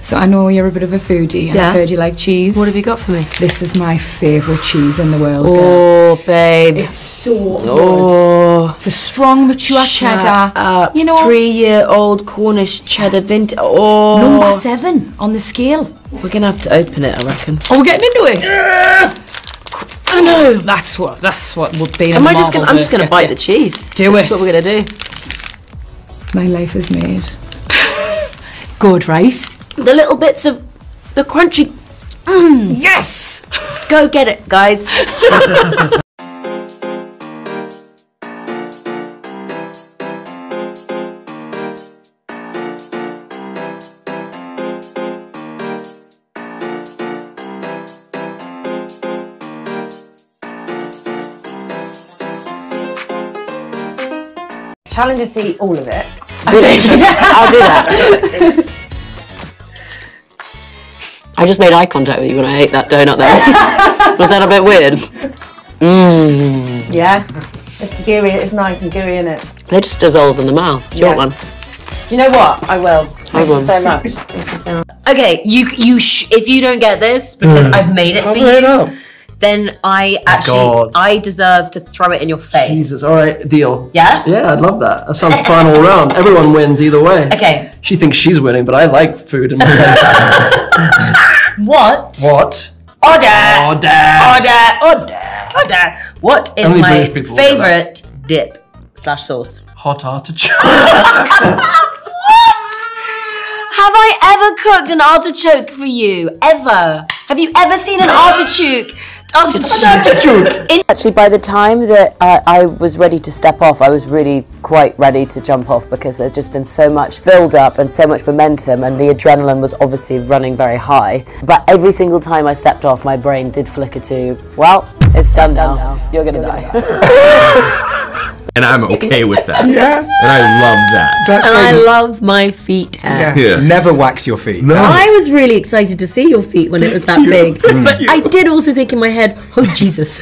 So I know you're a bit of a foodie, and I've heard you like cheese. What have you got for me? This is my favourite cheese in the world. Oh, babe. It's so good. It's a strong, mature cheddar. You know, 3-year-old Cornish cheddar vintage. Oh, number 7 on the scale. We're gonna have to open it, I reckon. Oh, we're getting into it. I know. That's what would be. I'm just gonna bite the cheese. That's what we're gonna do. My life is made. Good, right? The little bits of the crunchy. Yes! Go get it, guys. Challenge us to eat all of it. I'll do that. I just made eye contact with you when I ate that donut there. Was that a bit weird? Yeah. It's gooey, it's nice and gooey, isn't it? They just dissolve in the mouth. Do you want one? Do you know what? I will. Thank you so much. Thank you so much. Okay, if you don't get this, because I've made it for you, then I deserve to throw it in your face. Jesus, alright, deal. Yeah? Yeah, I'd love that. That sounds fun all around. Everyone wins either way. Okay. She thinks she's winning, but I like food in my face. What? Order! What is my favourite dip / sauce? Hot artichoke. What? Have I ever cooked an artichoke for you? Ever? Have you ever seen an artichoke? Actually, by the time that I was ready to step off, I was really quite ready to jump off because there's just been so much build-up and so much momentum, and the adrenaline was obviously running very high. But every single time I stepped off, my brain did flicker to, well, it's done now. You're gonna die. And I'm okay with that. Yeah. And I love that. And I love my feet hair. Yeah. Never wax your feet. Nice. I was really excited to see your feet when it was that big. But I did also think in my head, oh Jesus.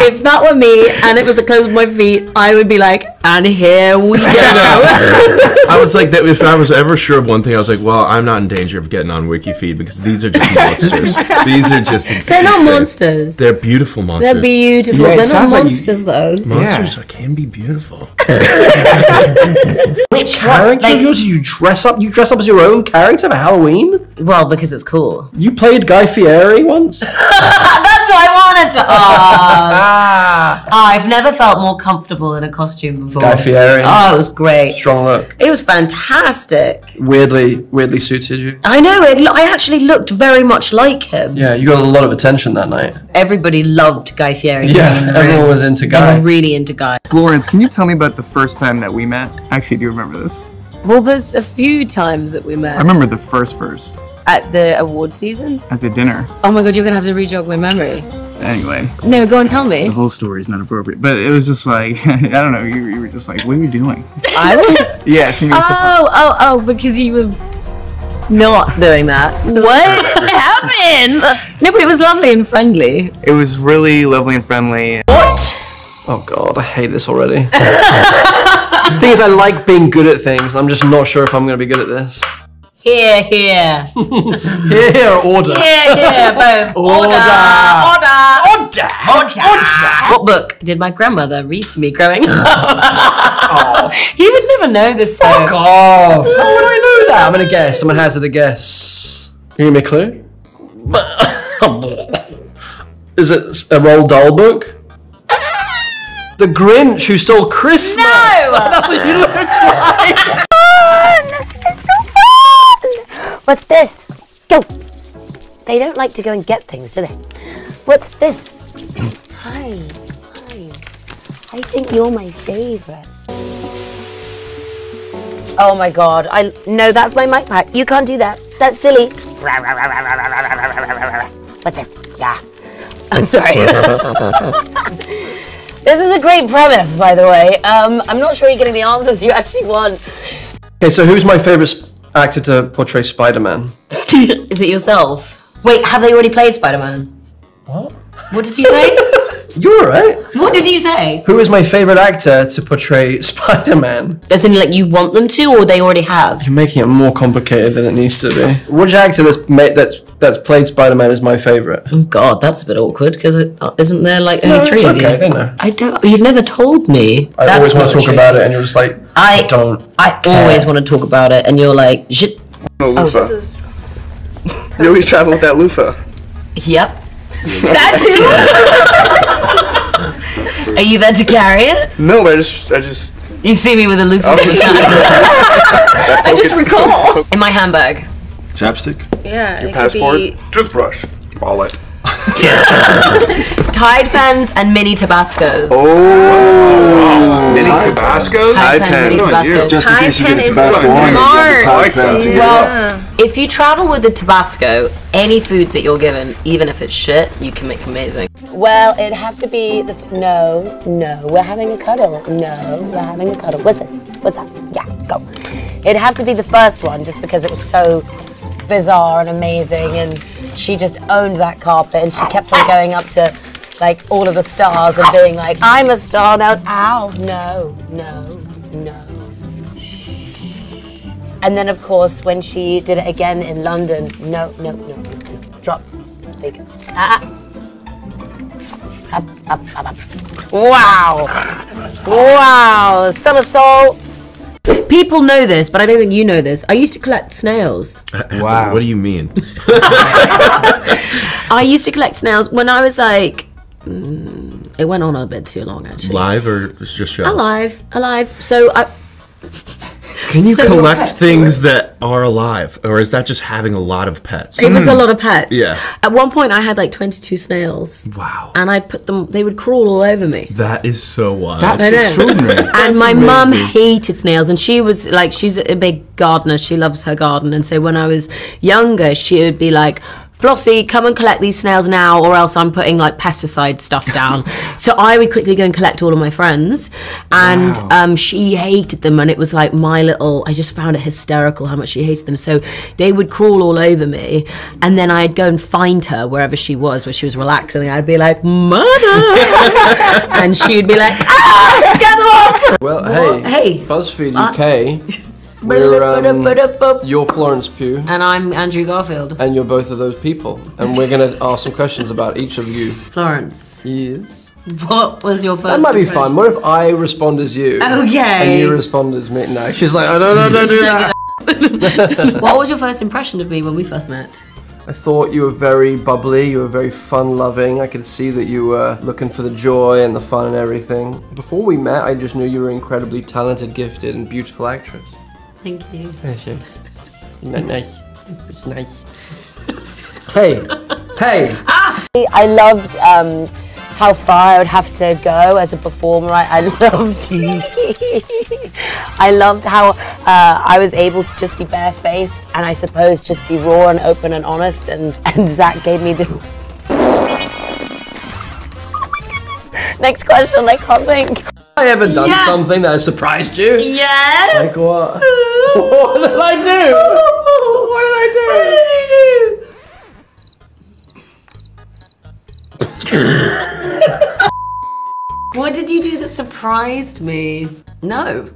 If that were me and it was the close of my feet, I would be like, and here we go. I was like, that if I was ever sure of one thing, I was like, well, I'm not in danger of getting on WikiFeed because these are just monsters. These are just They're not monsters. They're beautiful monsters. They're beautiful. Yeah, They're not monsters though. Monsters can be beautiful. Which character of yours? You dress up as your own character for Halloween? Well, because it's cool. You played Guy Fieri once? That's what I wanted to ask. I've never felt more comfortable in a costume before. Guy Fieri. Oh, it was great. Strong look. It was fantastic. Weirdly suited you. I know, I actually looked very much like him. Yeah, you got a lot of attention that night. Everybody loved Guy Fieri. Yeah, everyone was into Guy. They were really into Guy. Florence, can you tell me about the first time that we met? I actually do remember this. Well, there's a few times that we met. I remember the first. At the award season? At the dinner. Oh my god, you're gonna have to re-jog my memory. Anyway. No, go and tell me. The whole story is not appropriate, but it was just like, I don't know, you were just like, what are you doing? I was? Yeah, to me. Oh, because you were not doing that. What happened? No, but it was lovely and friendly. It was really lovely and friendly. What? Oh god, I hate this already. The thing is, I like being good at things, and I'm just not sure if I'm going to be good at this. Here. Here, order. Here, both. Order. What book did my grandmother read to me growing up? You would never know this though. Fuck off. How would I know that? I'm going to guess. I'm going to hazard a guess. Can you give me a clue? Is it a Roald Dahl book? The Grinch Who Stole Christmas. No! That's what he looks like. It's so fun! What's this? Go! They don't like to go and get things, do they? What's this? Hi. I think you're my favorite. Oh my god, no, that's my mic pack. You can't do that. That's silly. What's this? Yeah. I'm sorry. This is a great premise, by the way. I'm not sure you're getting the answers you actually want. Okay, so who's my favorite actor to portray Spider-Man? Is it yourself? Wait, have they already played Spider-Man? What? What did you say? You're alright. What did you say? Who is my favorite actor to portray Spider-Man? As in, like, you want them to, or they already have? You're making it more complicated than it needs to be. Which actor that's played Spider-Man is my favorite? Oh God, that's a bit awkward because isn't there like only three of you? Okay, they know. I don't. You've never told me. I always want to talk about it, and you're just like, I don't. I always want to talk about it, and you're like, shit. No, loofah. You always travel with that loofah. Yep. That too. Are you there to carry it? No, but I just. You see me with a loofah all the time. I just recall. In my handbag. Chapstick? Yeah. Your passport. Toothbrush. Wallet. Tide pens and mini Tabascos. Oh, mini Tabascos. Tide pen, mini Tabascos. Just in case you Tide get a pen Tabasco is on, you smart. got the Tide pen to get Well, up. if you travel with the Tabasco, any food that you're given, even if it's shit, you can make amazing. Well, it'd have to be the. No, we're having a cuddle. No, we're having a cuddle. What's this? What's that? Yeah, go. It'd have to be the first one just because it was so bizarre and amazing, and she just owned that carpet, and she kept on going up to like all of the stars and being like, I'm a star now. Ow, no. And then of course when she did it again in London, no. Drop. There you go. Up. Wow, somersaults. People know this, but I don't think you know this. I used to collect snails. Wow. What do you mean? I used to collect snails when I was like, it went on a bit too long actually. Live or just shows? Alive. So Can you collect things that are alive, or is that just having a lot of pets? it was a lot of pets. Yeah. At one point I had like 22 snails. Wow. And I put them, they would crawl all over me. That is so wild. That's I know. extraordinary. And my mum hated snails, and she was like, she's a big gardener, she loves her garden, and so when I was younger she would be like, Flossie, come and collect these snails now, or else I'm putting like pesticide stuff down. So I would quickly go and collect all of my friends, and she hated them, and it was like I just found it hysterical how much she hated them. So they would crawl all over me, and then I'd go and find her wherever she was, where she was relaxing. I'd be like, Mother! And she'd be like, ah, get them off! Well, Hey. BuzzFeed UK. You're Florence Pugh, And I'm Andrew Garfield. and you're both of those people. And we're going to ask some questions about each of you. Florence, Yes. what was your first That might be impression? fun. What if I respond as you? Okay. And you respond as me? No, she's like, I don't know, don't do that. What was your first impression of me when we first met? I thought you were very bubbly, you were very fun-loving. I could see that you were looking for the joy and the fun and everything. Before we met, I just knew you were an incredibly talented, gifted, and beautiful actress. Thank you. Thank you. Nice. It's nice. Hey! I loved how far I would have to go as a performer. I loved how I was able to just be barefaced, and I suppose just be raw and open and honest, and Zach gave me the next question. I can't think. Have I ever done something that has surprised you? Yes! Like what? What did I do? What did I do? What did you do that surprised me? No.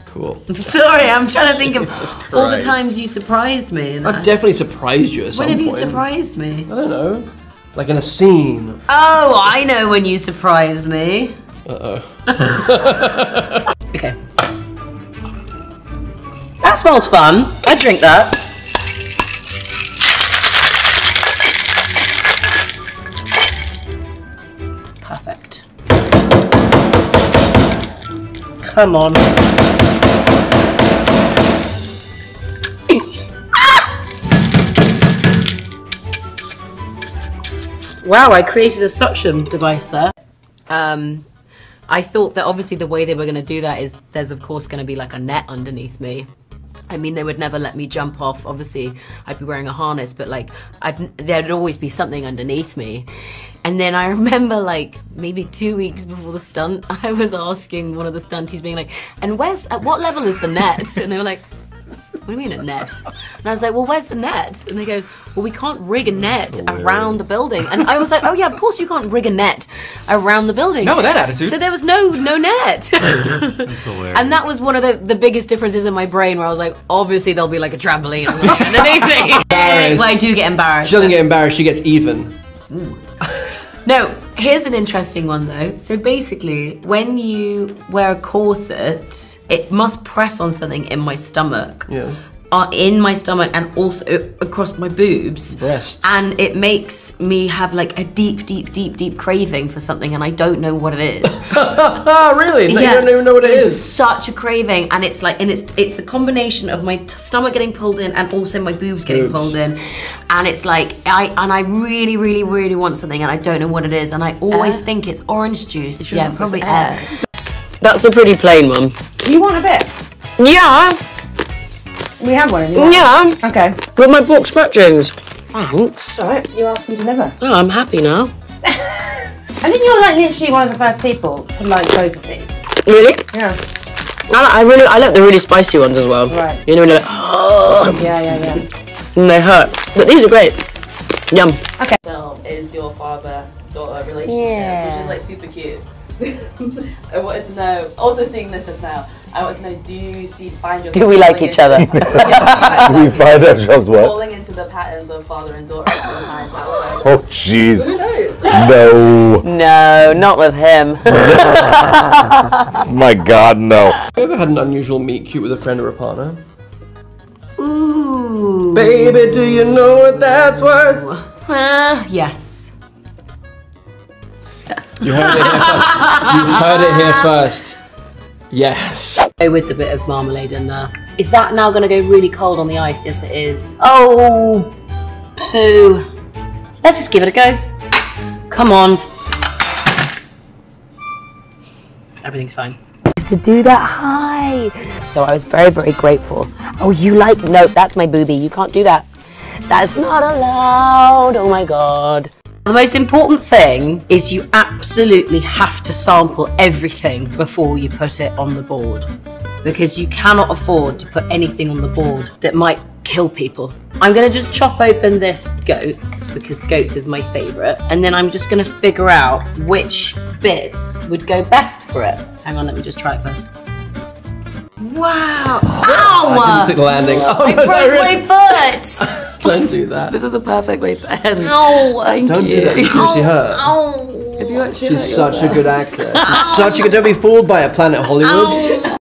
Cool. Sorry, I'm trying to think of all the Christ. times you surprised me. And I've definitely surprised you at some when point. have you surprised me? I don't know. Like in a scene. Oh, I know when you surprised me. Uh-oh. Okay. That smells fun. I'd drink that. Perfect. Come on. Wow, I created a suction device there. I thought that obviously the way they were going to do that is there's of course going to be like a net underneath me. I mean, they would never let me jump off. Obviously, I'd be wearing a harness, but like there'd always be something underneath me. And then I remember like maybe 2 weeks before the stunt, I was asking one of the stunties being like, and at what level is the net? And they were like, what do you mean a net? And I was like, well, where's the net? And they go, well, we can't rig a net around the building. And I was like, oh yeah, of course you can't rig a net around the building. No, that attitude. So there was no net. That's hilarious. And that was one of the biggest differences in my brain, where I was like, obviously there'll be like a trampoline underneath me. Well, I do get embarrassed. She doesn't get embarrassed, she gets even. No, here's an interesting one though. So basically, when you wear a corset, it must press on something in my stomach. Yeah. In my stomach and also across my boobs. Breasts. And it makes me have like a deep craving for something, and I don't know what it is. Really? No, you don't even know what it it's is. Such a craving, and it's like, and it's the combination of my stomach getting pulled in and also my boobs getting pulled in, and it's like I really want something, and I don't know what it is, and I always think it's orange juice. Yeah, probably air. That's a pretty plain one. You want a bit? Yeah, We have one. yeah. Okay. With my pork scratchings. Thanks. Alright, you asked me to deliver. Oh, I'm happy now. I think you're like literally one of the first people to like both of these. Really? Yeah. I like the really spicy ones as well. Right. You know, when you're like, oh, Yeah. and they hurt. But these are great. Yum. Is your father-daughter relationship, which is like super cute. I wanted to know, also seeing this just now, I want to know, do you find yourself... Do we like each other? We find ourselves what? Falling into the patterns of father and daughter sometimes outside. Oh, jeez. Who knows? No. No, not with him. My God, no. Have you ever had an unusual meet cute with a friend or a partner? Ooh. Baby, do you know what that's worth? Yes. You heard it here first. You heard it here first. Yes. Go with the bit of marmalade in there. Is that now going to go really cold on the ice? Yes, it is. Oh, poo. Let's just give it a go. Come on. Everything's fine. To do that high. So I was very grateful. Oh, you like, no, that's my boobie. You can't do that. That's not allowed. Oh my God. The most important thing is you absolutely have to sample everything before you put it on the board, because you cannot afford to put anything on the board that might kill people. I'm gonna just chop open this goats, because goats is my favorite, and then I'm just gonna figure out which bits would go best for it. Hang on, let me just try it first. Wow! Ow! I didn't stick the landing. Oh, I no, broke really? my foot! Don't do that. This is a perfect way to end. Ow! Thank Don't do that. You seriously hurt. Ow! She's such a good actor. She's such a good. Don't be fooled by a Planet Hollywood. Ow.